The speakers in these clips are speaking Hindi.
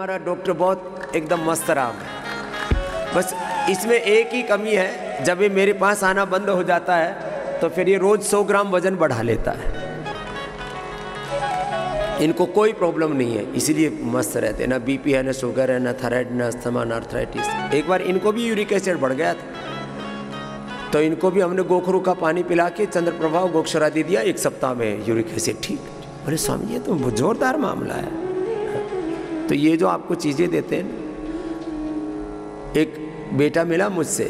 हमारा डॉक्टर बहुत एकदम मस्त रहा। बस इसमें एक ही कमी है, जब ये मेरे पास आना बंद हो जाता है तो फिर ये रोज 100 ग्राम वजन बढ़ा लेता है। इनको कोई प्रॉब्लम नहीं है, इसीलिए मस्त रहते हैं, ना बीपी है, ना शुगर है, ना थायराइड, ना अस्थमा, ना आर्थराइटिस। एक बार इनको भी यूरिक एसिड बढ़ गया था, तो इनको भी हमने गोखरू का पानी पिला के चंद्रप्रभा गोक्षरा दे दिया, 1 सप्ताह में यूरिक एसिड ठीक। बोले स्वामी ये तो जोरदार मामला है। तो ये जो आपको चीज़ें देते हैं, एक बेटा मिला मुझसे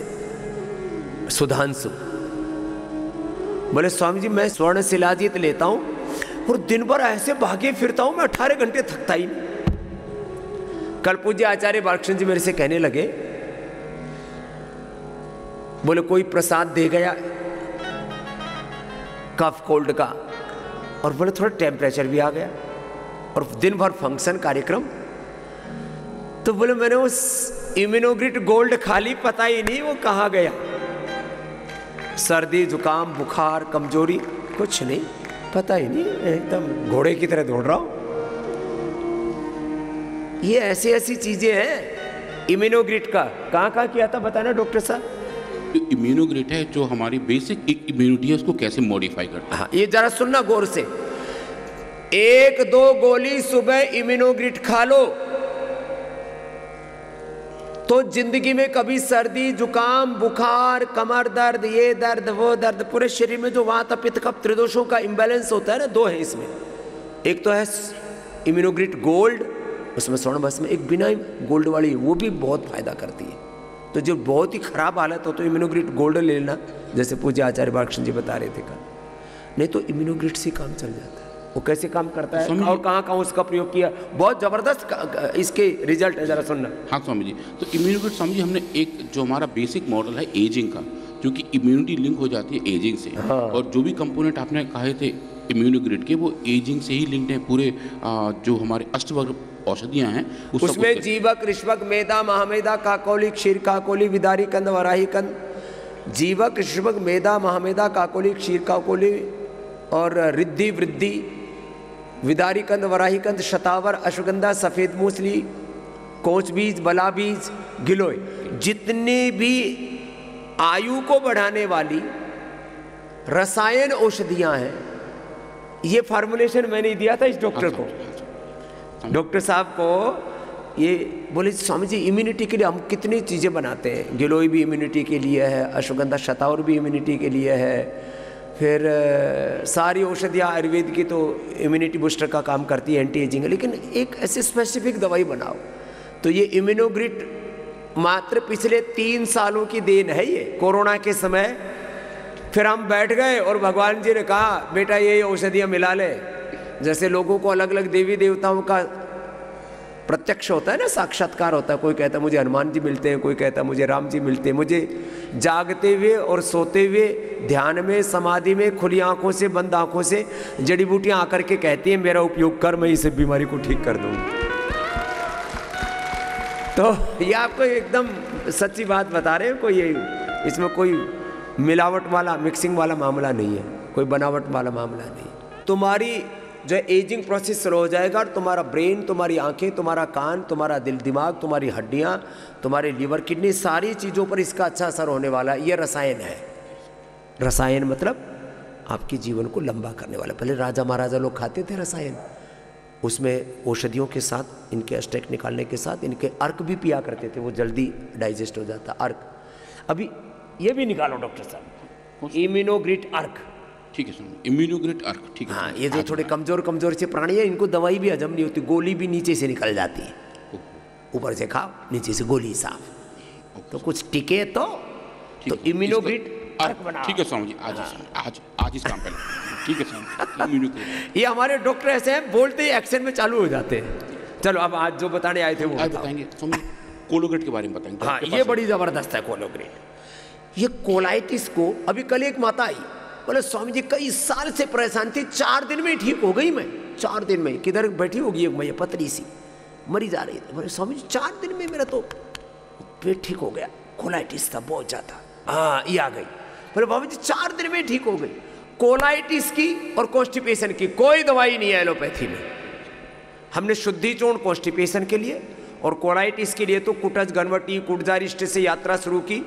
सुधांशु, बोले स्वामी जी मैं स्वर्ण शिलाजीत लेता हूँ और दिन भर ऐसे भागे फिरता हूँ, मैं 18 घंटे थकता ही नहीं। कल पूज्य आचार्य बालकृष्ण जी मेरे से कहने लगे, बोले कोई प्रसाद दे गया कफ कोल्ड का, और बोले थोड़ा टेम्परेचर भी आ गया, और दिन भर फंक्शन कार्यक्रम। तो बोले मैंने उस इम्यूनोग्रिट गोल्ड खाली, पता ही नहीं वो कहाँ गया। सर्दी जुकाम बुखार कमजोरी कुछ नहीं, पता ही नहीं, एकदम घोड़े की तरह दौड़ रहा हूं। ये ऐसी ऐसी चीजें हैं। इम्यूनोग्रिट का कहाँ किया था बताना डॉक्टर साहब। इम्यूनोग्रिट है जो हमारी बेसिक इम्यूनिटी है उसको कैसे मॉडिफाई करता है। हाँ, ये जरा सुनना गौर से। 1-2 गोली सुबह इम्यूनोग्रिट खा लो तो जिंदगी में कभी सर्दी जुकाम बुखार कमर दर्द ये दर्द वो दर्द, पूरे शरीर में जो वात पित्त कफ त्रिदोषों का इंबैलेंस होता है ना, 2 है इसमें। एक तो है इम्यूनोग्रिट गोल्ड, उसमें स्वर्ण भस्म, एक बिना गोल्ड वाली वो भी बहुत फायदा करती है। तो जो बहुत ही खराब हालत हो तो इम्यूनोग्रिट गोल्ड ले लेना, जैसे पूज्य आचार्य बालकृष्ण जी बता रहे थे कल। नहीं तो इम्यूनोग्रिट से काम चल जाता है। वो कैसे काम करता है और कहाँ उसका प्रयोग किया, बहुत जबरदस्त इसके रिजल्ट है, जरा सुनना। हाँ स्वामी जी, तो इम्यूनोग्रिट स्वामी जी हमने एक जो हमारा बेसिक मॉडल है एजिंग का, जो कि इम्यूनिटी लिंक हो जाती है एजिंग से। हाँ। और जो भी कंपोनेंट आपने कहे थे इम्यूनोग्रिट के, वो एजिंग से ही लिंक्ड है। पूरे जो हमारे अष्टवर्ग औषधियाँ हैं उसमें जीवक ऋष्वक मेधा महामेधा काकोली क्षीर काकोली विदारी कंद वराही कंद, जीवक ऋष्वक मेधा महामेधा काकोली क्षीर काकोली और रिद्धि वृद्धि विदारी कंद वराही कंद शतावर अश्वगंधा सफ़ेद मूसली कोच बीज बला बीज गिलोय, जितने भी आयु को बढ़ाने वाली रसायन औषधियां हैं, ये फार्मूलेशन मैंने दिया था इस डॉक्टर को, डॉक्टर साहब को। ये बोले स्वामी जी इम्यूनिटी के लिए हम कितनी चीज़ें बनाते हैं, गिलोय भी इम्यूनिटी के लिए है, अश्वगंधा शतावर भी इम्यूनिटी के लिए है, फिर सारी औषधियाँ आयुर्वेद की तो इम्यूनिटी बूस्टर का काम करती है, एंटी एजिंग है। लेकिन एक ऐसे स्पेसिफिक दवाई बनाओ। तो ये इम्यूनोग्रिट मात्र पिछले 3 सालों की देन है। ये कोरोना के समय फिर हम बैठ गए और भगवान जी ने कहा बेटा ये औषधियाँ मिला ले। जैसे लोगों को अलग अलग देवी देवताओं का प्रत्यक्ष होता है ना, साक्षात्कार होता है। कोई कहता है मुझे हनुमान जी मिलते हैं, कोई कहता है मुझे राम जी मिलते हैं। मुझे जागते हुए और सोते हुए ध्यान में समाधि में खुली आंखों से बंद आंखों से जड़ी बूटियां आकर के कहती हैं मेरा उपयोग कर, मैं इस बीमारी को ठीक कर दूंगी। तो ये आपको एकदम सच्ची बात बता रहे हैं, कोई इसमें कोई मिलावट वाला मिक्सिंग वाला मामला नहीं है, कोई बनावट वाला मामला नहीं। तुम्हारी जो एजिंग प्रोसेस स्लो हो जाएगा और तुम्हारा ब्रेन, तुम्हारी आंखें, तुम्हारा कान, तुम्हारा दिल दिमाग, तुम्हारी हड्डियां, तुम्हारे लीवर किडनी, सारी चीज़ों पर इसका अच्छा असर होने वाला है। ये रसायन है। रसायन मतलब आपके जीवन को लंबा करने वाला। पहले राजा महाराजा लोग खाते थे रसायन, उसमें औषधियों के साथ इनके अस्टेक निकालने के साथ इनके अर्क भी पिया करते थे, वो जल्दी डाइजेस्ट हो जाता अर्क। अभी ये भी निकालो डॉक्टर साहब, इम्यूनोग्रिट अर्क। ठीक है सर, इम्यूनोग्रिट अर्क। ठीक है। हाँ, ये जो थोड़े कमजोर से प्राणी है इनको दवाई भी हजम नहीं होती, गोली भी नीचे से निकल जाती है। ऊपर से खाओ, नीचे से गोली साफ, तो कुछ टिके तो इम्यूनोग्रिट अर्क बनाओ। ठीक है स्वामी जी, आज इस काम पे ठीक है स्वामी। ये हमारे डॉक्टर ऐसे हैं, बोलते ही एक्शन में चालू हो जाते हैं। चलो अब आज जो बताने आए थे वो आज बताएंगे स्वामी। कोलोग्रिट के बारे में बताएंगे। हाँ, ये बड़ी जबरदस्त है कोलोग्रिट। ये कोलाइटिस को अभी कल एक माता आई, बोले स्वामी जी कई साल से परेशान थी, 4 दिन में ठीक हो गई मैं। 4 दिन में किधर बैठी होगी एक मैया पतली सी, मरी जा रही थी। बोले स्वामी जी 4 दिन में मेरा तो पेट ठीक हो गया, कोलाइटिस था बहुत ज़्यादा। हाँ, ये आ गई। बोले बाबा जी 4 दिन में ठीक हो गई। कोलाइटिस की और कॉन्स्टिपेशन की कोई दवाई नहीं है एलोपैथी में। हमने शुद्धि चूर्ण कॉन्स्टिपेशन के लिए और कोलाइटिस के लिए तो कुटज, गनवटी, कुटजारिस्ट से यात्रा शुरू की।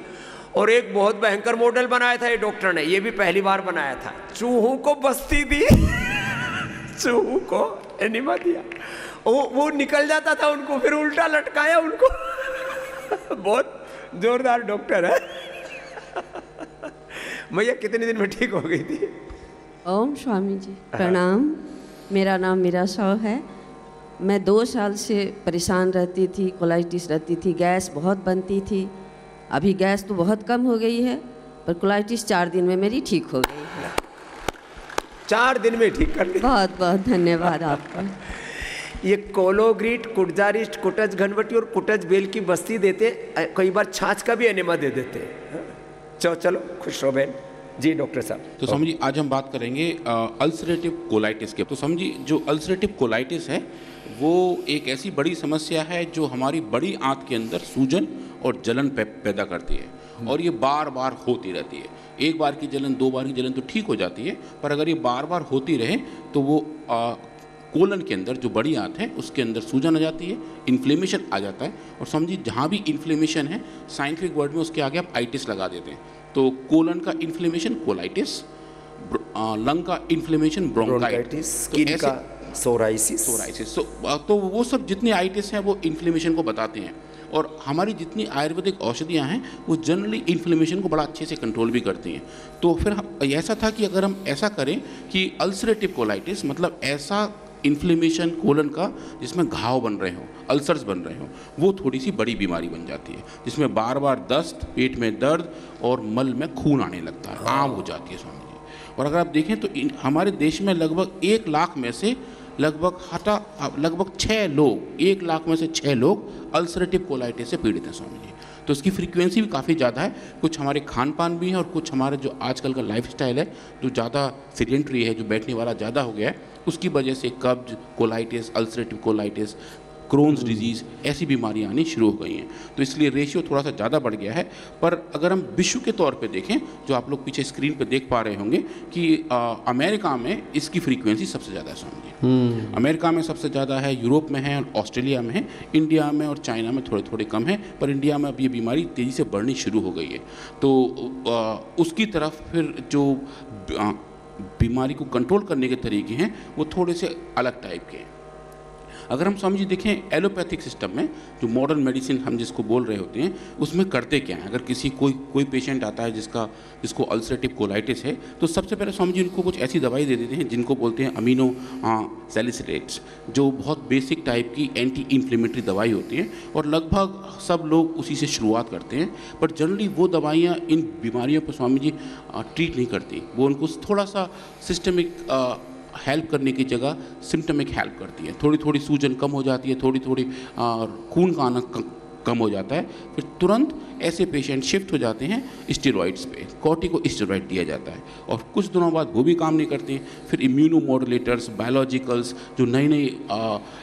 और एक बहुत भयंकर मॉडल बनाया था ये डॉक्टर ने, ये भी पहली बार बनाया था। चूहों को बस्ती दी, चूहों को एनिमा दिया, वो निकल जाता था उनको, फिर उल्टा लटकाया उनको। बहुत जोरदार डॉक्टर है। भैया कितने दिन में ठीक हो गई थी? ओम स्वामी जी प्रणाम। मेरा नाम मीरा साव है। मैं 2 साल से परेशान रहती थी, कोलाइटिस रहती थी, गैस बहुत बनती थी। अभी गैस तो बहुत कम हो गई है, पर कोलाइटिस 4 दिन में मेरी ठीक हो गई है। 4 दिन में ठीक कर ली। बहुत बहुत धन्यवाद आपका। ये कोलोग्रीट, कुटजारिस्ट, कुटज घनवटी और कुटज बेल की बस्ती देते, कई बार छाछ का भी एनेमा दे देते। चलो खुश रहो बहन जी। डॉक्टर साहब तो समझिए आज हम बात करेंगे अल्सरेटिव कोलाइटिस के। तो समझिए जो अल्सरेटिव कोलाइटिस है वो एक ऐसी बड़ी समस्या है जो हमारी बड़ी आंत के अंदर सूजन और जलन पैदा करती है, और ये बार बार होती रहती है। एक बार की जलन, 2 बार की जलन तो ठीक हो जाती है, पर अगर ये बार बार होती रहे तो वो कोलन के अंदर जो बड़ी आंत है उसके अंदर सूजन आ जाती है, इन्फ्लेमेशन आ जाता है। और समझिए जहाँ भी इन्फ्लेमेशन है, साइंटिफिक वर्ड में उसके आगे आप आइटिस लगा देते हैं। तो कोलन का इन्फ्लेमेशन कोलाइटिस, लंग का इन्फ्लेमेशन ब्रोंकाइटिस, स्किन का सोराइसिस। तो वो सब जितने आइटिस हैं वो इन्फ्लेमेशन को बताते हैं। और हमारी जितनी आयुर्वेदिक औषधियाँ हैं वो जनरली इन्फ्लेमेशन को बड़ा अच्छे से कंट्रोल भी करती हैं। तो फिर ऐसा था कि अगर हम ऐसा करें कि अल्सरेटिव कोलाइटिस मतलब ऐसा इन्फ्लेमेशन कोलन का जिसमें घाव बन रहे हों, अल्सर्स बन रहे हों, वो थोड़ी सी बड़ी बीमारी बन जाती है, जिसमें बार बार दस्त, पेट में दर्द और मल में खून आने लगता है, आम हो जाती है स्वामी जी। और अगर आप देखें तो हमारे देश में लगभग 1 लाख में से लगभग 6 लोग, 1 लाख में से 6 लोग अल्सरेटिव कोलाइटिस से पीड़ित हैं स्वामी जी। तो इसकी फ्रीक्वेंसी भी काफ़ी ज़्यादा है। कुछ हमारे खान पान भी है और कुछ हमारे जो आजकल का लाइफस्टाइल है जो ज़्यादा सीडेंटरी है, जो बैठने वाला ज़्यादा हो गया है, उसकी वजह से कब्ज, colitis, ulcerative colitis, Crohn's disease ऐसी बीमारियां आनी शुरू हो गई हैं। तो इसलिए रेशियो थोड़ा सा ज़्यादा बढ़ गया है। पर अगर हम विश्व के तौर पे देखें, जो आप लोग पीछे स्क्रीन पे देख पा रहे होंगे कि अमेरिका में इसकी फ्रीक्वेंसी सबसे ज़्यादा है समझिए। अमेरिका में सबसे ज़्यादा है, यूरोप में है, ऑस्ट्रेलिया में है, इंडिया में और चाइना में थोड़े थोड़े कम है, पर इंडिया में अब ये बीमारी तेज़ी से बढ़नी शुरू हो गई है। तो उसकी तरफ फिर जो बीमारी को कंट्रोल करने के तरीके हैं वो थोड़े से अलग टाइप के हैं। अगर हम समझिए देखें एलोपैथिक सिस्टम में जो मॉडर्न मेडिसिन हम जिसको बोल रहे होते हैं उसमें करते क्या हैं। अगर कोई पेशेंट आता है जिसको अल्सरेटिव कोलाइटिस है, तो सबसे पहले समझिए उनको कुछ ऐसी दवाई दे देते हैं जिनको बोलते हैं अमीनो सैलिसिलेट्स, जो बहुत बेसिक टाइप की एंटी इन्फ्लेमेटरी दवाई होती हैं, और लगभग सब लोग उसी से शुरुआत करते हैं। बट जनरली वो दवाइयाँ इन बीमारियों पर स्वामी जी ट्रीट नहीं करती, वो उनको थोड़ा सा सिस्टमिक हेल्प करने की जगह सिम्टमिक हेल्प करती है। थोड़ी थोड़ी सूजन कम हो जाती है, थोड़ी थोड़ी खून का आना कम हो जाता है, फिर तुरंत ऐसे पेशेंट शिफ्ट हो जाते हैं स्टेरॉइड्स पे, कॉर्टिकोस्टेरॉइड दिया जाता है, और कुछ दिनों बाद वो भी काम नहीं करते हैं। फिर इम्यूनोमोडुलेटर्स, बायोलॉजिकल्स, जो नई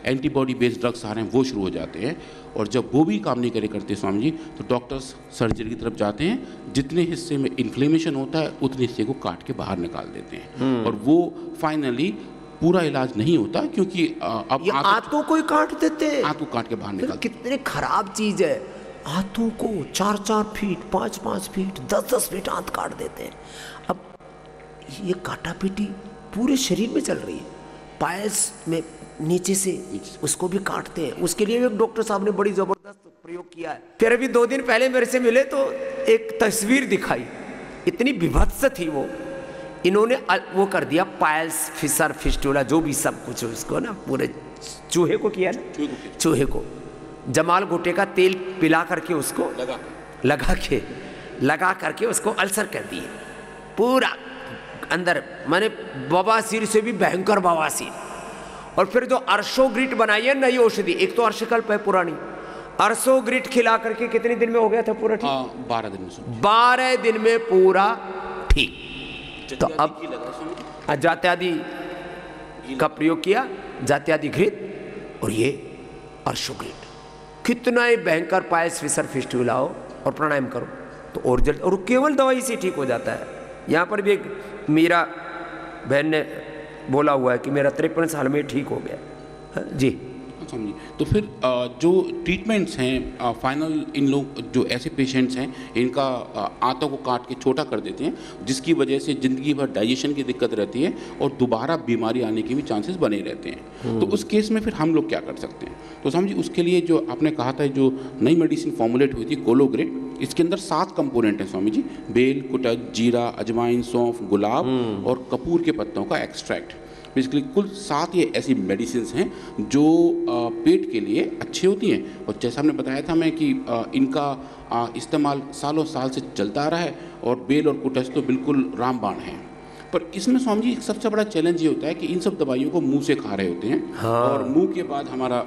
एंटीबॉडी बेस्ड ड्रग्स आ रहे हैं वो शुरू हो जाते हैं। और जब वो भी काम नहीं करते स्वामी जी, तो डॉक्टर्स सर्जरी की तरफ जाते हैं। जितने हिस्से में इन्फ्लेमेशन होता है उतने हिस्से को काट के बाहर निकाल देते हैं, और वो फाइनली पूरा इलाज नहीं होता, क्योंकि अब आंतों को ही काट देते हैं, आंत को काट के बाहर निकाल। कितनी खराब चीज है। आंतों को 4-4 फीट, 5-5 फीट, 10-10 फीट आंत काट देते हैं। अब ये काटापीटी पूरे शरीर में चल रही है, पायस में नीचे से उसको भी काटते हैं। उसके लिए एक डॉक्टर साहब ने बड़ी जबरदस्त प्रयोग किया है। फिर अभी 2 दिन पहले मेरे से मिले तो एक तस्वीर दिखाई, इतनी विभत्स थी वो। इन्होंने वो कर दिया पायल्स, फिसर, फिस्टुला, जो भी सब कुछ उसको ना पूरे चूहे को किया ना, चूहे को जमाल घोटे का तेल पिला करके उसको लगा करके उसको अल्सर कर दिए पूरा अंदर, माने बवासीर से भी भयंकर बवासीर। और फिर जो अर्शोग्रिट बनाई है नई औषधि, एक तो अर्शकल्प है पुरानी, अर्शोग्रिट खिला करके कितने दिन में हो गया था पूरा ठीक? 12 दिन में। 12 दिन में पूरा ठीक। तो अब जात्यादि का प्रयोग किया, जात्यादि घृत और ये अर्शोग्रिट। कितना ही भयंकर पायस, फिसर, फिस्टुला हो और प्राणायाम करो तो और जल्द, और केवल दवाई से ठीक हो जाता है। यहाँ पर भी एक मीरा बहन ने बोला हुआ है कि मेरा 53 साल में ठीक हो गया। जी समझिए। तो फिर जो ट्रीटमेंट्स हैं फाइनल, इन लोग जो ऐसे पेशेंट्स हैं इनका आंतों को काट के छोटा कर देते हैं, जिसकी वजह से ज़िंदगी भर डाइजेशन की दिक्कत रहती है और दोबारा बीमारी आने के भी चांसेस बने रहते हैं। तो उस केस में फिर हम लोग क्या कर सकते हैं? तो समझिए उसके लिए जो आपने कहा था, जो नई मेडिसिन फॉर्मुलेट हुई थी कोलोग्रेट, इसके अंदर 7 कंपोनेंट हैं स्वामी जी। बेल, कुटज, जीरा, अजवाइन, सौंफ, गुलाब और कपूर के पत्तों का एक्सट्रैक्ट। बेसिकली कुल 7 ये ऐसी मेडिसिन हैं जो पेट के लिए अच्छी होती हैं। और जैसा हमने बताया था मैं कि इनका इस्तेमाल सालों साल से चलता आ रहा है, और बेल और कुटज तो बिल्कुल रामबाण हैं। पर इसमें स्वामी जी सबसे बड़ा चैलेंज ये होता है कि इन सब दवाइयों को मुंह से खा रहे होते हैं। हाँ। और मुंह के बाद हमारा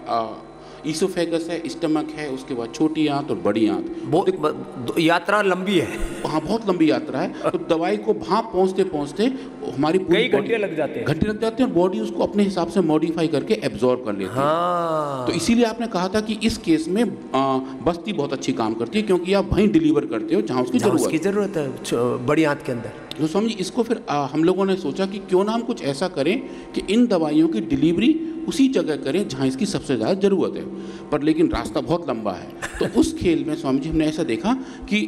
ईसोफेगस है, स्टमक है, उसके बाद छोटी आंत और बड़ी आंत। यात्रा लंबी है। हाँ, बहुत लंबी यात्रा है। तो दवाई को वहाँ पहुँचते पहुँचते हमारी कई घंटे लग जाते हैं और बॉडी उसको अपने हिसाब से मॉडिफाई करके एब्जॉर्ब कर लेती है। हाँ। तो इसीलिए आपने कहा था कि इस केस में बस्ती बहुत अच्छी काम करती है, क्योंकि आप वहीं डिलीवर करते हो जहाँ उसकी ज़रूरत है, बड़ी आंत के अंदर। तो समझिए इसको फिर हम लोगों ने सोचा कि क्यों ना हम कुछ ऐसा करें कि इन दवाइयों की डिलीवरी उसी जगह करें जहाँ इसकी सबसे ज़्यादा ज़रूरत है। पर लेकिन रास्ता बहुत लंबा है। तो उस खेल में स्वामी जी हमने ऐसा देखा कि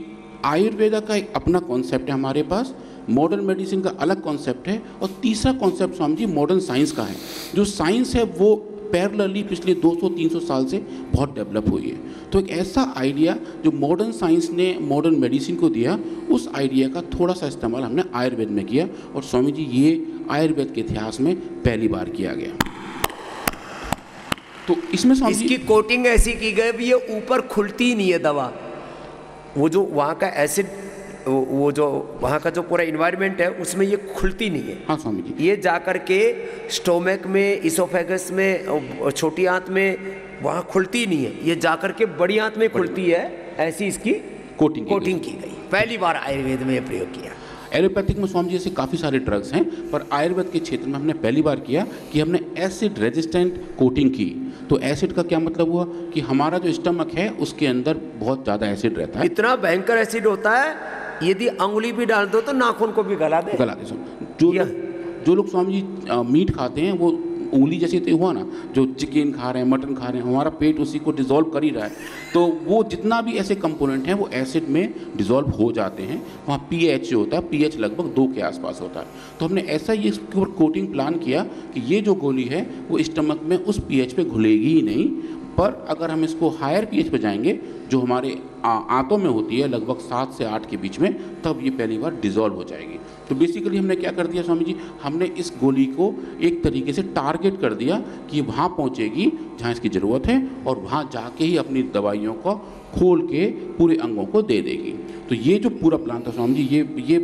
आयुर्वेदा का एक अपना कॉन्सेप्ट है हमारे पास, मॉडर्न मेडिसिन का अलग कॉन्सेप्ट है, और तीसरा concept Swami ji modern science का है। जो साइंस है वो पैरेलली पिछले 200-300 साल से बहुत डेवलप हुई है। तो एक ऐसा आइडिया जो मॉडर्न साइंस ने मॉडर्न मेडिसिन को दिया, उस आइडिया का थोड़ा सा इस्तेमाल हमने आयुर्वेद में किया। और स्वामी जी ये आयुर्वेद के इतिहास में पहली बार किया गया। तो इसमें इसकी कोटिंग ऐसी की गई भी, ये ऊपर खुलती ही नहीं है दवा। वो जो वहाँ का एसिड, वो जो वहाँ का जो पूरा इन्वायरमेंट है उसमें ये खुलती नहीं है। हाँ स्वामी जी। ये जाकर के स्टोमक में, इसोफेगस में, छोटी आंत में वहाँ खुलती नहीं है, ये जाकर के बड़ी आंत में खुलती है। ऐसी इसकी कोटिंग की गई। पहली बार आयुर्वेद में प्रयोग किया। एलोपैथिक में स्वामी जी ऐसे काफ़ी सारे ड्रग्स हैं, पर आयुर्वेद के क्षेत्र में हमने पहली बार किया कि हमने एसिड रेजिस्टेंट कोटिंग की। तो एसिड का क्या मतलब हुआ कि हमारा जो स्टमक है उसके अंदर बहुत ज़्यादा एसिड रहता है। इतना भयंकर एसिड होता है, यदि अंगुली भी डाल दो तो नाखून को भी गला दे। जो लोग स्वामी जी मीट खाते हैं, वो उंगली जैसे तो हुआ ना, जो चिकन खा रहे हैं, मटन खा रहे हैं, हमारा पेट उसी को डिज़ोल्व कर ही रहा है। तो वो जितना भी ऐसे कंपोनेंट हैं वो एसिड में डिज़ोल्व हो जाते हैं। वहाँ पीएच जो होता है, पीएच लगभग 2 के आसपास होता है। तो हमने ऐसा ये इसके ऊपर कोटिंग प्लान किया कि ये जो गोली है वो स्टमक में उस पीएच पे घुलेगी ही नहीं। पर अगर हम इसको हायर पीएच पे जाएंगे, जो हमारे आंतों में होती है लगभग 7 से 8 के बीच में, तब ये पहली बार डिज़ोल्व हो जाएगी। तो बेसिकली हमने क्या कर दिया स्वामी जी, हमने इस गोली को एक तरीके से टारगेट कर दिया कि ये वहाँ पहुँचेगी जहाँ इसकी ज़रूरत है, और वहाँ जाके ही अपनी दवाइयों को खोल के पूरे अंगों को दे देगी। तो ये जो पूरा प्लान था स्वामी जी, ये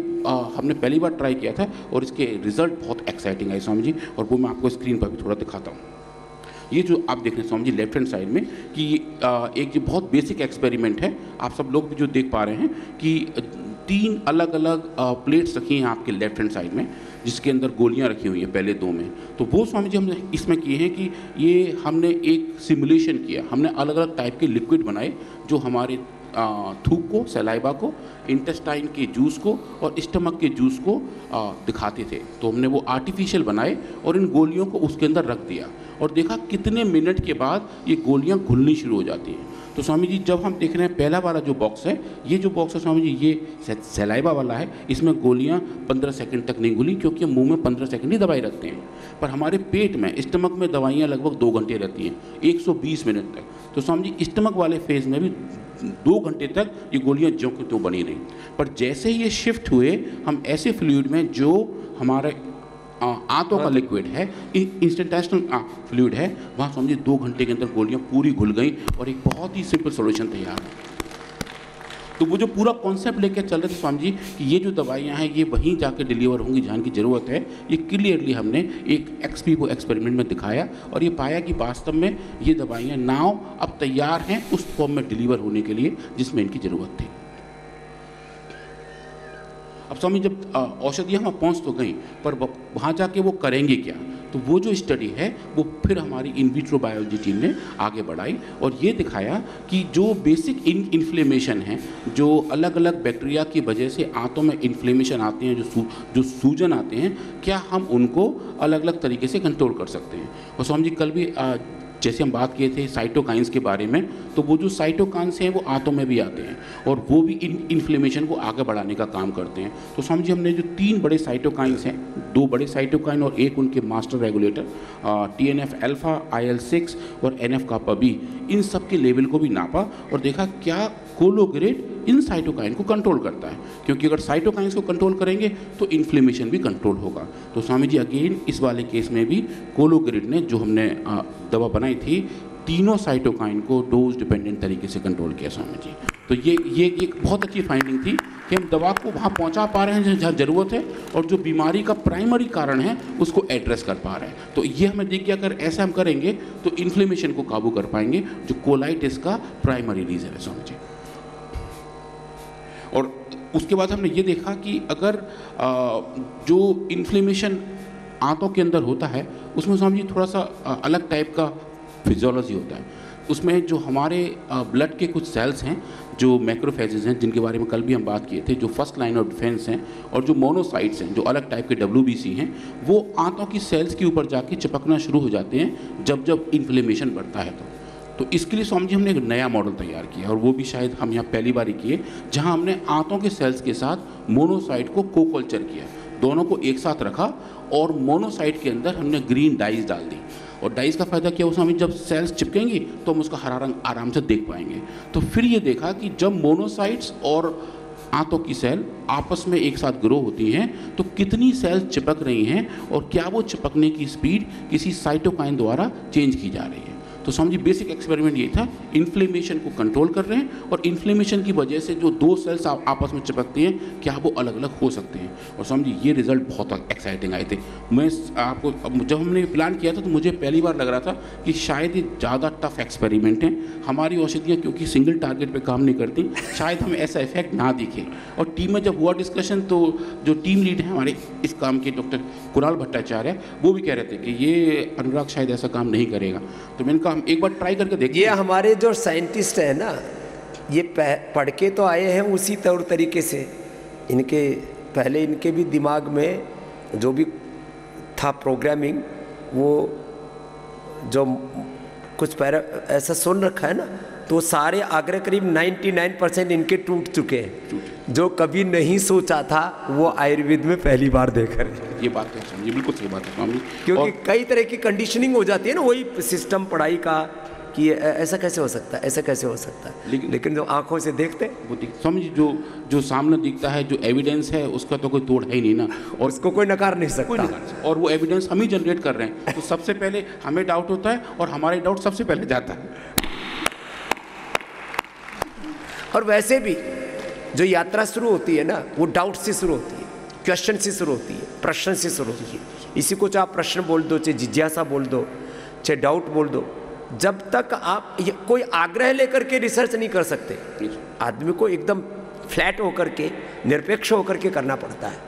हमने पहली बार ट्राई किया था, और इसके रिज़ल्ट बहुत एक्साइटिंग आए स्वामी जी, और वो मैं आपको स्क्रीन पर भी थोड़ा दिखाता हूँ। ये जो आप देख रहे हैं Swami ji left hand side में, कि एक जो बहुत बेसिक एक्सपेरिमेंट है, आप सब लोग भी जो देख पा रहे हैं कि 3 अलग अलग प्लेट्स रखी हैं आपके लेफ्ट हैंड साइड में, जिसके अंदर गोलियां रखी हुई हैं पहले 2 में। तो वो स्वामी जी हमने इसमें किए हैं कि ये हमने एक सिमुलेशन किया। हमने अलग अलग टाइप के लिक्विड बनाए जो हमारे थूक को, सलाइवा को, इंटेस्टाइन के जूस को और स्टमक के जूस को दिखाते थे। तो हमने वो आर्टिफिशियल बनाए और इन गोलियों को उसके अंदर रख दिया, और देखा कितने मिनट के बाद ये गोलियां घुलनी शुरू हो जाती हैं। तो स्वामी जी जब हम देख रहे हैं पहला वाला जो बॉक्स है, ये जो बॉक्स है स्वामी जी, ये सलाइवा वाला है। इसमें गोलियां 15 सेकंड तक नहीं घुली, क्योंकि हम मुंह में 15 सेकंड ही दवाई रखते हैं। पर हमारे पेट में, स्टमक में दवाइयाँ लगभग 2 घंटे रहती हैं, 120 मिनट तक। तो स्वामी जी स्टमक वाले फेज़ में भी 2 घंटे तक ये गोलियां ज्यों की त्यों बनी रही। पर जैसे ये शिफ्ट हुए हम ऐसे फ्लूइड में, जो हमारे आंतों का लिक्विड है, इंस्टेंटेशनल फ्लूइड है, वहाँ समझिए 2 घंटे के अंदर गोलियां पूरी घुल गई और एक बहुत ही सिंपल सॉल्यूशन तैयार है। तो वो जो पूरा कॉन्सेप्ट लेकर चल रहे थे स्वामी जी कि ये जो दवाइयाँ हैं ये वहीं जाके डिलीवर होंगी जहाँ की ज़रूरत है, ये क्लियरली हमने एक एक्सपीरियो एक्सपेरिमेंट में दिखाया, और ये पाया कि वास्तव में ये दवाइयाँ नाव अब तैयार हैं उस फॉर्म में डिलीवर होने के लिए जिसमें इनकी ज़रूरत थी। अब स्वामी जब औषधियाँ वहाँ पहुँच तो गई, पर वहाँ जाके वो करेंगे क्या? तो वो जो स्टडी है वो फिर हमारी इन विट्रो बायोलॉजी टीम ने आगे बढ़ाई और ये दिखाया कि जो बेसिक इन्फ्लेमेशन है, जो अलग अलग बैक्टीरिया की वजह से आंतों में इन्फ्लेमेशन आते हैं, जो सूजन आते हैं, क्या हम उनको अलग अलग तरीके से कंट्रोल कर सकते हैं। और स्वामी जी कल भी जैसे हम बात किए थे साइटोकाइंस के बारे में, तो वो जो साइटोकाइंस हैं वो आंतों में भी आते हैं और वो भी इन्फ्लेमेशन को आगे बढ़ाने का काम करते हैं। तो समझिए हमने जो 3 बड़े साइटोकाइंस हैं, 2 बड़े साइटोकाइन और एक उनके master regulator TNF alpha, IL-6 और NF कापा बी, इन सब के लेवल को भी नापा और देखा क्या कोलोग्रेट इन साइटोकाइन को कंट्रोल करता है, क्योंकि अगर साइटोकाइंस को कंट्रोल करेंगे तो इन्फ्लेमेशन भी कंट्रोल होगा। तो स्वामी जी अगेन इस वाले केस में भी कोलोग्रेट ने जो हमने दवा बनाई थी, तीनों साइटोकाइन को डोज डिपेंडेंट तरीके से कंट्रोल किया स्वामी जी। तो ये एक बहुत अच्छी फाइंडिंग थी कि हम दवा को वहाँ पहुँचा पा रहे हैं जहाँ ज़रूरत है और जो बीमारी का प्राइमरी कारण है उसको एड्रेस कर पा रहे हैं। तो ये हमें दिख गया, अगर ऐसा हम करेंगे तो इन्फ्लेमेशन को काबू कर पाएंगे, जो कोलाइटिस का प्राइमरी रीज़न है स्वामी जी। और उसके बाद हमने ये देखा कि अगर जो इन्फ्लेमेशन आंतों के अंदर होता है उसमें स्वामी जी थोड़ा सा अलग टाइप का फिजियोलॉजी होता है। उसमें जो हमारे ब्लड के कुछ सेल्स हैं जो मैक्रोफेजेस हैं, जिनके बारे में कल भी हम बात किए थे, जो फर्स्ट लाइन ऑफ डिफेंस हैं, और जो मोनोसाइट्स हैं जो अलग टाइप के WBC हैं, वो आंतों की सेल्स के ऊपर जाके चिपकना शुरू हो जाते हैं जब जब इन्फ्लेमेशन बढ़ता है। तो इसके लिए स्वामी जी हमने एक नया मॉडल तैयार किया और वो भी शायद हम यहाँ पहली बार ही किए, जहाँ हमने आंतों के सेल्स के साथ मोनोसाइट को को-कल्चर किया, दोनों को एक साथ रखा और मोनोसाइट के अंदर हमने ग्रीन डाइज डाल दी। और डाइस का फ़ायदा क्या हुआ, जब सेल्स चिपकेंगी तो हम उसका हरा रंग आराम से देख पाएंगे। तो फिर ये देखा कि जब मोनोसाइट्स और आंतों की सेल आपस में एक साथ ग्रो होती हैं तो कितनी सेल्स चिपक रही हैं और क्या वो चिपकने की स्पीड किसी साइटोकाइन द्वारा चेंज की जा रही है। तो समझिए बेसिक एक्सपेरिमेंट ये था, इन्फ्लेमेशन को कंट्रोल कर रहे हैं और इन्फ्लेमेशन की वजह से जो 2 सेल्स आपस में चिपकती हैं क्या वो अलग अलग हो सकते हैं। और समझिए ये रिजल्ट बहुत एक्साइटिंग आए थे। मैं आपको जब हमने प्लान किया था तो मुझे पहली बार लग रहा था कि शायद ये ज़्यादा टफ एक्सपेरिमेंट है, हमारी औषधियाँ क्योंकि सिंगल टारगेट पर काम नहीं करती, शायद हमें ऐसा इफेक्ट ना दिखे। और टीम में जब हुआ डिस्कशन तो जो टीम लीड है हमारे इस काम के डॉक्टर कुणाल भट्टाचार्य, वो भी कह रहे थे कि ये अनुराग शायद ऐसा काम नहीं करेगा। तो मैंने कहा एक बार ट्राई करके देखिए। ये हमारे जो साइंटिस्ट है ना, ये पढ़ के तो आए हैं उसी तौर तरीके से, इनके पहले इनके भी दिमाग में जो भी था प्रोग्रामिंग, वो जो कुछ ऐसा सुन रखा है ना, तो सारे आग्रह करीब 99% इनके टूट चुके हैं। जो कभी नहीं सोचा था वो आयुर्वेद में पहली बार देख रहे हैं। ये बात है, ये बिल्कुल सही बात है, क्योंकि कई तरह की कंडीशनिंग हो जाती है ना, वही सिस्टम पढ़ाई का कि ऐसा कैसे हो सकता है, ऐसा कैसे हो सकता है, लेकिन जो आंखों से देखते वो समझिए जो सामने दिखता है, जो एविडेंस है उसका तो कोई तोड़ है ही नहीं ना, और उसको कोई नकार नहीं सकता, और वो एविडेंस हम ही जनरेट कर रहे हैं। तो सबसे पहले हमें डाउट होता है और हमारे डाउट सबसे पहले जाता है। और वैसे भी जो यात्रा शुरू होती है ना, वो डाउट से शुरू होती है, क्वेश्चन से शुरू होती है, प्रश्न से शुरू होती है। इसी को चाहे प्रश्न बोल दो, चाहे जिज्ञासा बोल दो, चाहे डाउट बोल दो, जब तक आप कोई आग्रह लेकर के रिसर्च नहीं कर सकते, आदमी को एकदम फ्लैट होकर के, निरपेक्ष होकर के करना पड़ता है।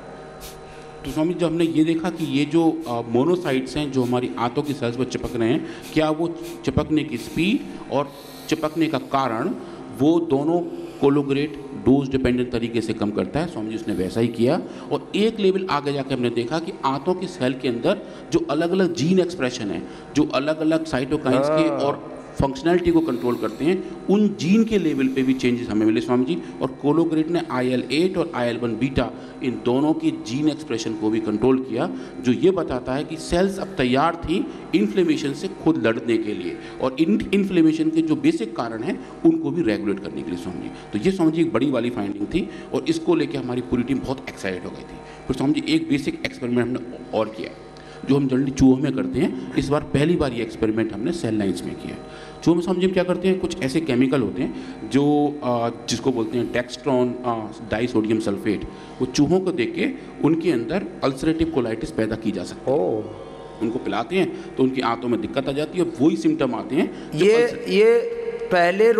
तो स्वामी जब हमने ये देखा कि ये जो मोनोसाइट्स हैं जो हमारी आंतों की सेल्स पर चिपक रहे हैं, क्या वो चिपकने की स्पीड और चिपकने का कारण वो दोनों कोलोग्रेट डोज डिपेंडेंट तरीके से कम करता है। स्वामी जी उसने वैसा ही किया और एक लेवल आगे जाकर हमने देखा कि आंतों की सेल के अंदर जो अलग अलग जीन एक्सप्रेशन है, जो अलग अलग साइटोकाइंस के और फंक्शनैलिटी को कंट्रोल करते हैं, उन जीन के लेवल पे भी चेंजेस हमें मिले स्वामी जी। और कोलोग्रेट ने IL-8 और IL-1 बीटा इन दोनों की जीन एक्सप्रेशन को भी कंट्रोल किया, जो ये बताता है कि सेल्स अब तैयार थी इन्फ्लेमेशन से खुद लड़ने के लिए और इन्फ्लेमेशन के जो बेसिक कारण हैं उनको भी रेगुलेट करने के लिए स्वामी जी। तो ये स्वामी जी एक बड़ी वाली फाइंडिंग थी और इसको लेकर हमारी पूरी टीम बहुत एक्साइटेड हो गई थी। फिर स्वामी जी एक बेसिक एक्सपेरिमेंट हमने और किया जो हम जनरली चूहों में करते हैं। इस बार पहली बार ये एक्सपेरिमेंट हमने सेल लाइन्स में किया। चूहों में समझिए क्या करते हैं, कुछ ऐसे केमिकल होते हैं जो जिसको बोलते हैं डेक्स्ट्रॉन डाइसोडियम सल्फेट, वो चूहों को देख के उनके अंदर अल्सरेटिव कोलाइटिस पैदा की जा सकती है। उनको पिलाते हैं तो उनकी आंतों में दिक्कत आ जाती है, वही सिम्टम आते हैं। ये पहले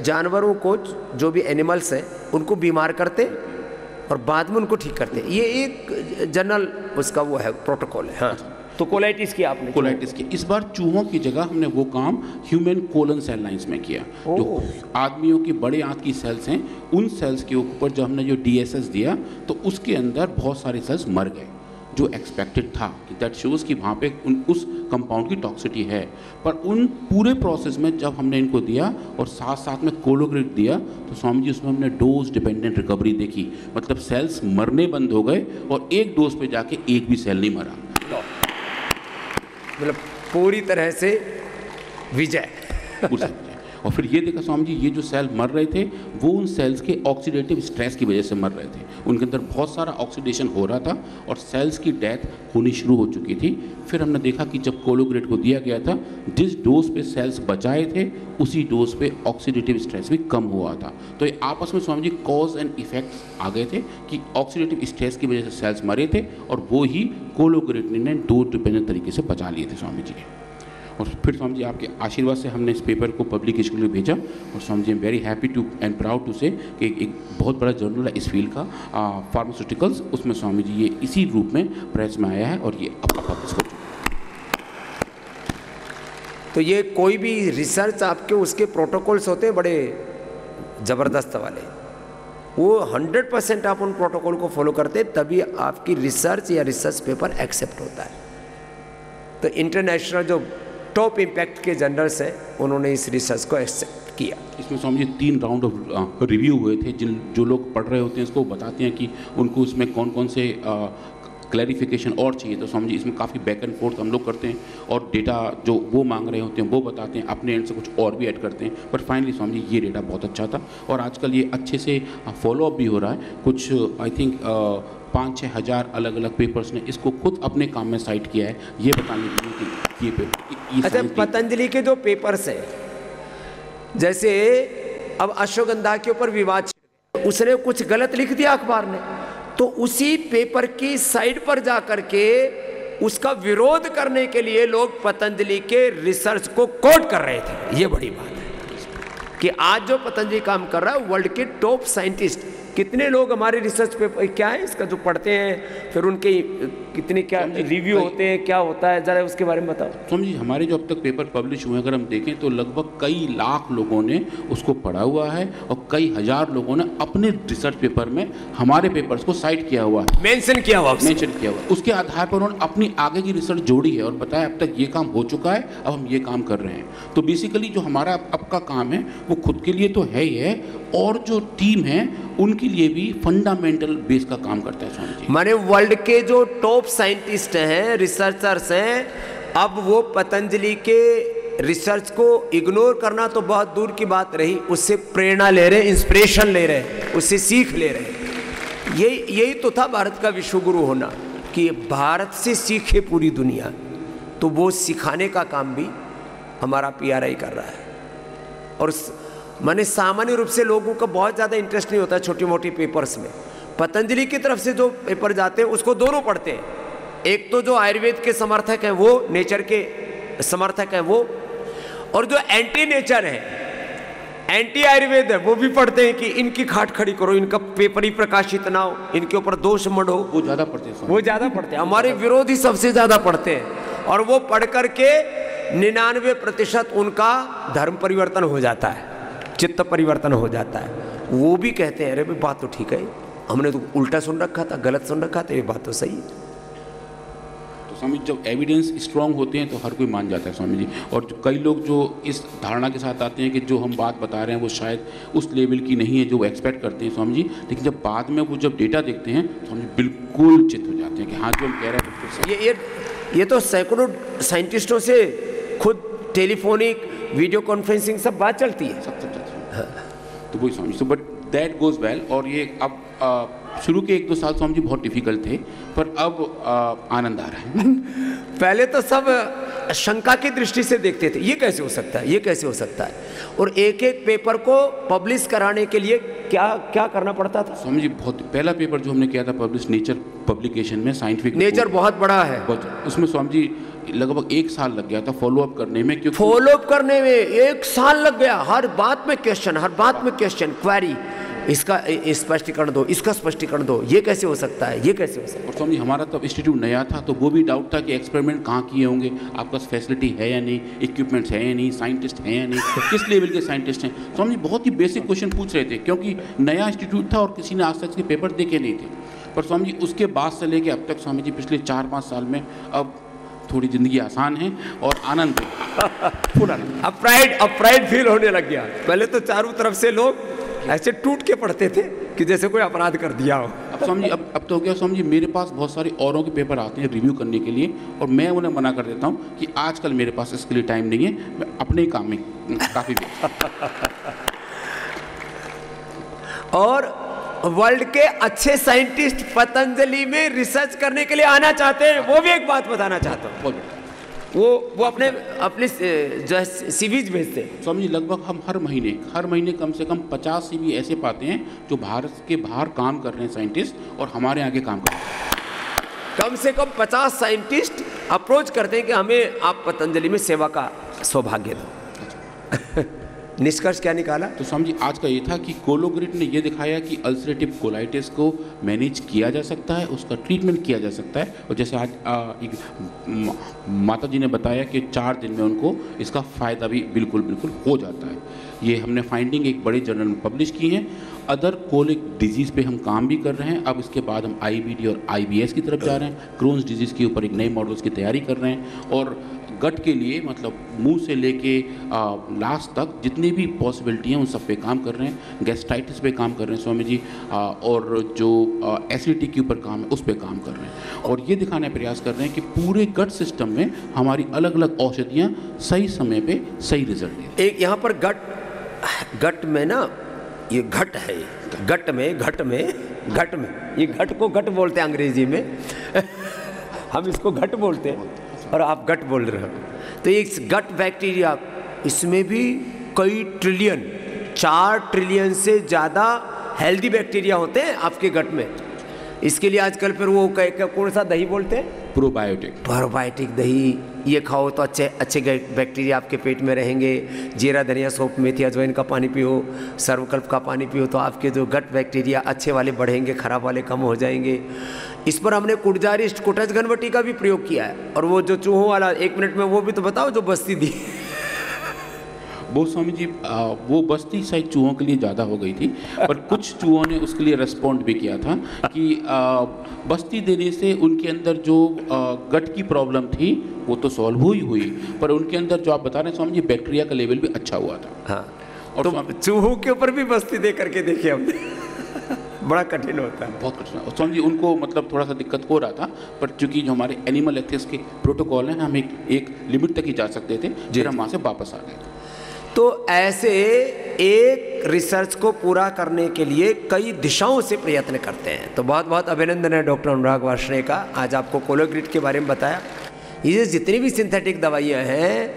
जानवरों को, जो भी एनिमल्स हैं, उनको बीमार करते और बाद में उनको ठीक करते हैं। ये एक जनरल उसका वो है, प्रोटोकॉल है। हाँ, तो कोलाइटिस की आपने कोलाइटिस की इस बार चूहों की जगह हमने वो काम ह्यूमन कोलन सेल लाइन्स में किया। जो आदमियों की बड़े आंत की सेल्स हैं, उन सेल्स के ऊपर जब हमने जो DSS दिया तो उसके अंदर बहुत सारे सेल्स मर गए। जो एक्सपेक्टेड था कि दैट शोज़ कि वहाँ पे उस कंपाउंड की टॉक्सिटी है, पर उन पूरे प्रोसेस में जब हमने इनको दिया और साथ साथ में कोलोग्रेट दिया तो स्वामी जी उसमें हमने डोज डिपेंडेंट रिकवरी देखी, मतलब सेल्स मरने बंद हो गए और एक डोज पे जाके एक भी सेल नहीं मरा, मतलब पूरी तरह से विजय। बोल सकते हैं। और फिर ये देखा स्वामी जी, ये जो सेल मर रहे थे वो उन सेल्स के ऑक्सीडेटिव स्ट्रेस की वजह से मर रहे थे, उनके अंदर बहुत सारा ऑक्सीडेशन हो रहा था और सेल्स की डेथ होनी शुरू हो चुकी थी। फिर हमने देखा कि जब कोलोग्रेट को दिया गया था, जिस डोज पे सेल्स बचाए थे उसी डोज पे ऑक्सीडेटिव स्ट्रेस भी कम हुआ था। तो ये आपस में Swami ji cause and effects आ गए थे कि ऑक्सीडेटिव स्ट्रेस की वजह से सेल्स मरे थे और वो ही कोलोग्रेट ने डोज डिपेंडेंट तरीके से बचा लिए थे स्वामी जी। और फिर स्वामी जी आपके आशीर्वाद से हमने इस पेपर को पब्लिकेशन के लिए भेजा और Swami ji I am very happy to and proud to say कि एक बहुत बड़ा जर्नल है इस फील्ड का, फार्मास्यूटिकल्स, उसमें स्वामी जी ये इसी रूप में प्रेस में आया है और ये अब पब्लिश हो चुका है। तो ये कोई भी रिसर्च आपके उसके प्रोटोकॉल्स होते हैं बड़े ज़बरदस्त वाले, वो 100% आप उन प्रोटोकॉल को फॉलो करते हैं तभी आपकी रिसर्च या रिसर्च पेपर एक्सेप्ट होता है। तो इंटरनेशनल जो टॉप इम्पैक्ट के जर्नल्स हैं उन्होंने इस रिसर्च को एक्सेप्ट किया। इसमें Swami ji 3 round of review हुए थे, जो लोग पढ़ रहे होते हैं इसको बताते हैं कि उनको इसमें कौन कौन से क्लैरिफिकेशन और चाहिए। तो स्वामी जी इसमें काफ़ी बैक एंड फोर्थ हम लोग करते हैं और डेटा जो वो मांग रहे होते हैं वो बताते हैं, अपने एंड से कुछ और भी ऐड करते हैं, बट फाइनली स्वामी जी ये डेटा बहुत अच्छा था और आजकल ये अच्छे से फॉलोअप भी हो रहा है। कुछ आई थिंक 5-6 हज़ार अलग अलग पेपर्स ने इसको खुद अपने काम में साइट किया है, ये बताने के लिए कि ये पेपर। अच्छा, पतंजलि के जो पेपर्स हैं, जैसे अब अश्वगंधा के ऊपर विवाद, उसने कुछ गलत लिख दिया अखबार ने, तो उसी पेपर की साइड पर जा करके उसका विरोध करने के लिए लोग पतंजलि के रिसर्च को कोट कर रहे थे। ये बड़ी बात है कि आज जो पतंजलि काम कर रहा है, वर्ल्ड के टॉप साइंटिस्ट, कितने लोग हमारे रिसर्च पेपर क्या है इसका जो पढ़ते हैं, फिर उनके कितने क्या रिव्यू होते हैं, क्या होता है, ज़रा उसके बारे में बताओ। स्वामी जी हमारे जो अब तक पेपर पब्लिश हुए अगर हम देखें तो लगभग कई लाख लोगों ने उसको पढ़ा हुआ है और कई हज़ार लोगों ने अपने रिसर्च पेपर में हमारे पेपर्स को साइट किया हुआ है, मेंशन किया हुआ उसके आधार पर उन्होंने अपनी आगे की रिसर्च जोड़ी है और बताया अब तक ये काम हो चुका है, अब हम ये काम कर रहे हैं। तो बेसिकली जो हमारा अब का काम है वो खुद के लिए तो है ही है और जो टीम है उनके लिए भी फंडामेंटल बेस का काम करता है स्वामी जी। माने वर्ल्ड के जो टॉप साइंटिस्ट हैं, रिसर्चर्स हैं, अब वो पतंजलि के रिसर्च को इग्नोर करना तो बहुत दूर की बात रही, उससे प्रेरणा ले रहे, इंस्पिरेशन ले रहे, उससे सीख ले रहे। यही तो था भारत का विश्वगुरु होना, कि भारत से सीखे पूरी दुनिया। तो वो सिखाने का काम भी हमारा PRI कर रहा है। और माने सामान्य रूप से लोगों का बहुत ज़्यादा इंटरेस्ट नहीं होता छोटी मोटी पेपर्स में। पतंजलि की तरफ से जो पेपर जाते हैं उसको दोनों पढ़ते हैं, एक तो जो आयुर्वेद के समर्थक हैं वो, नेचर के समर्थक हैं वो, और जो एंटी नेचर है, एंटी आयुर्वेद है, वो भी पढ़ते हैं कि इनकी खाट खड़ी करो, इनका पेपर ही प्रकाशित ना हो, इनके ऊपर दोष मढ़ो। वो ज़्यादा पढ़ते हैं, वो ज़्यादा पढ़ते हैं, हमारे विरोधी सबसे ज़्यादा पढ़ते हैं। और वो पढ़ करके 99% उनका धर्म परिवर्तन हो जाता है, चित्त परिवर्तन हो जाता है। वो भी कहते हैं अरे भाई बात तो ठीक है, हमने तो उल्टा सुन रखा था, गलत सुन रखा था, ये बात तो सही है। तो स्वामी जब एविडेंस स्ट्रांग होते हैं तो हर कोई मान जाता है स्वामी जी। और जो कई लोग जो इस धारणा के साथ आते हैं कि जो हम बात बता रहे हैं वो शायद उस लेवल की नहीं है जो वो एक्सपेक्ट करते हैं स्वामी जी, लेकिन जब बाद में वो जब डेटा देखते हैं तो स्वामी बिल्कुल चित हो जाते हैं कि हाँ जो हम कह रहे हैं बिल्कुल। ये तो सैकड़ों साइंटिस्टों से खुद टेलीफोनिक, वीडियो कॉन्फ्रेंसिंग सब बात चलती है, सब चलती है। तो वही Swami, so but that goes well. और ये अब शुरू के 1-2 साल स्वामी जी बहुत डिफिकल्ट थे, पर अब आनंद आ रहा है। पहले तो सब शंका की दृष्टि से देखते थे, ये कैसे हो सकता है, ये कैसे हो सकता है, और एक एक पेपर को पब्लिश कराने के लिए क्या क्या करना पड़ता था। स्वामी जी बहुत पहला पेपर जो हमने किया था पब्लिश नेचर पब्लिकेशन में, साइंटिफिक नेचर बहुत बड़ा है, उसमें स्वामी जी लगभग 1 साल लग गया था फॉलोअप करने में, क्योंकि फॉलोअप करने में 1 साल लग गया। हर बात में क्वेश्चन, हर बात में क्वेश्चन, क्वेरी, इसका स्पष्टीकरण दो, इसका स्पष्टीकरण दो, ये कैसे हो सकता है, ये कैसे हो सकता है। और स्वामी हमारा तब इंस्टीट्यूट नया था तो वो भी डाउट था कि एक्सपेरिमेंट कहाँ किए होंगे, आपके पास फैसिलिटी है या नहीं, इक्विपमेंट्स है या नहीं, साइंटिस्ट हैं या नहीं, किस लेवल के साइंटिस्ट हैं। स्वामी बहुत ही बेसिक क्वेश्चन पूछ रहे थे क्योंकि नया इंस्टीट्यूट था और किसी ने आज तक इसके पेपर देखे नहीं थे। पर स्वामी जी उसके बाद से लेके अब तक स्वामी जी पिछले 4-5 साल में अब थोड़ी ज़िंदगी आसान है और आनंद है, फुल आनंद। अब प्राइड फील होने लग गया। पहले तो चारों तरफ से लोग ऐसे टूट के पड़ते थे कि जैसे कोई अपराध कर दिया हो। अब स्वामी जी अब तो क्या स्वामी जी, मेरे पास बहुत सारे औरों के पेपर आते हैं रिव्यू करने के लिए और मैं उन्हें मना कर देता हूँ कि आजकल मेरे पास इसके लिए टाइम नहीं है, मैं अपने ही काम में काफ़ी और वर्ल्ड के अच्छे साइंटिस्ट पतंजलि में रिसर्च करने के लिए आना चाहते हैं, वो भी एक बात बताना चाहता हूँ। वो अपने जो है सीवीज भेजते हैं। स्वामी जी लगभग हम हर महीने कम से कम 50 सीवी ऐसे पाते हैं जो भारत के बाहर काम कर रहे हैं साइंटिस्ट और हमारे आगे काम कर रहे हैं। कम से कम 50 साइंटिस्ट अप्रोच करते हैं कि हमें आप पतंजलि में सेवा का सौभाग्य दो। निष्कर्ष क्या निकाला? तो स्वामी जी आज का ये था कि कोलोग्रिड ने ये दिखाया कि अल्सरेटिव कोलाइटिस को मैनेज किया जा सकता है, उसका ट्रीटमेंट किया जा सकता है। और जैसे आज माता जी ने बताया कि 4 दिन में उनको इसका फ़ायदा भी बिल्कुल हो जाता है। ये हमने फाइंडिंग एक बड़े जर्नल में पब्लिश की है। अदर कोलिक डिजीज़ पे हम काम भी कर रहे हैं। अब इसके बाद हम IBD और IBS की तरफ जा रहे हैं। क्रोन्स डिजीज़ के ऊपर एक नए मॉडल्स की तैयारी कर रहे हैं और गट के लिए मतलब मुंह से लेके लास्ट तक जितनी भी पॉसिबिलिटी हैं उन सब पे काम कर रहे हैं। गैस्ट्राइटिस पे काम कर रहे हैं स्वामी जी, और जो एसिडिटी के ऊपर काम है उस पे काम कर रहे हैं और ये दिखाने का प्रयास कर रहे हैं कि पूरे गट सिस्टम में हमारी अलग अलग औषधियाँ सही समय पे सही रिजल्ट दें। एक यहाँ पर गट में ना, ये घट है, घट में ये घट को घट बोलते हैं अंग्रेजी में हम इसको घट बोलते हैं और आप गट बोल रहे हो। तो ये गट बैक्टीरिया, इसमें भी कई ट्रिलियन, 4 ट्रिलियन से ज़्यादा हेल्दी बैक्टीरिया होते हैं आपके गट में। इसके लिए आजकल फिर वो कौन सा दही बोलते हैं? प्रोबायोटिक दही। ये खाओ तो अच्छे बैक्टीरिया आपके पेट में रहेंगे। जीरा, धनिया, सौंफ, मेथी, अजवाइन का पानी पियो, सर्वकल्प का पानी पियो तो आपके जो गट बैक्टीरिया अच्छे वाले बढ़ेंगे, खराब वाले कम हो जाएंगे। इस पर हमने कुटजारिस्ट कुटज घनवटी का भी प्रयोग किया है। और वो जो चूहों वाला 1 मिनट में वो भी तो बताओ जो बस्ती दी वो स्वामी जी वो बस्ती शायद चूहों के लिए ज़्यादा हो गई थी, पर कुछ चूहों ने उसके लिए रेस्पॉन्ड भी किया था कि बस्ती देने से उनके अंदर जो गट की प्रॉब्लम थी वो तो सॉल्व हुई, पर उनके अंदर जो आप बता रहे हैं स्वामी जी बैक्टीरिया का लेवल भी अच्छा हुआ था। हाँ, और तो चूहों के ऊपर भी बस्ती दे करके देखिए हमने बड़ा कठिन होता है, बहुत कठिन। और स्वामी जी उनको मतलब थोड़ा सा दिक्कत हो रहा था, पर चूंकि जो हमारे एनिमल एथिक्स के प्रोटोकॉल हैं हम एक लिमिट तक ही जा सकते थे, फिर हम वहाँ से वापस आ गए। तो ऐसे एक रिसर्च को पूरा करने के लिए कई दिशाओं से प्रयत्न करते हैं। तो बहुत बहुत अभिनंदन है डॉक्टर अनुराग वार्ष्णेय का। आज आपको कोलोग्रिड के बारे में बताया। ये जितनी भी सिंथेटिक दवाइयाँ हैं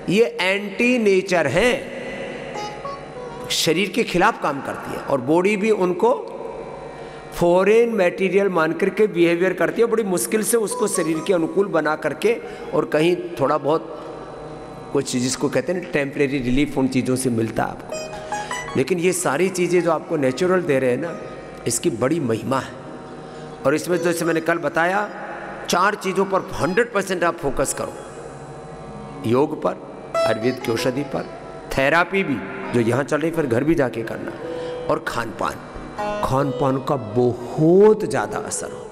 ये एंटी नेचर हैं, शरीर के खिलाफ काम करती है और बॉडी भी उनको फॉरेन मटेरियल मान करके बिहेवियर करती है। बड़ी मुश्किल से उसको शरीर के अनुकूल बना करके और कहीं थोड़ा बहुत कुछ जिसको कहते हैं ना टेम्परेरी रिलीफ उन चीज़ों से मिलता है आपको। लेकिन ये सारी चीज़ें जो आपको नेचुरल दे रहे हैं ना, इसकी बड़ी महिमा है। और इसमें जैसे मैंने कल बताया 4 चीज़ों पर 100% आप फोकस करो। योग पर, आयुर्वेद की औषधि पर, थेरापी भी जो यहाँ चल रही फिर घर भी जाके करना, और खान पान का बहुत ज़्यादा असर हो।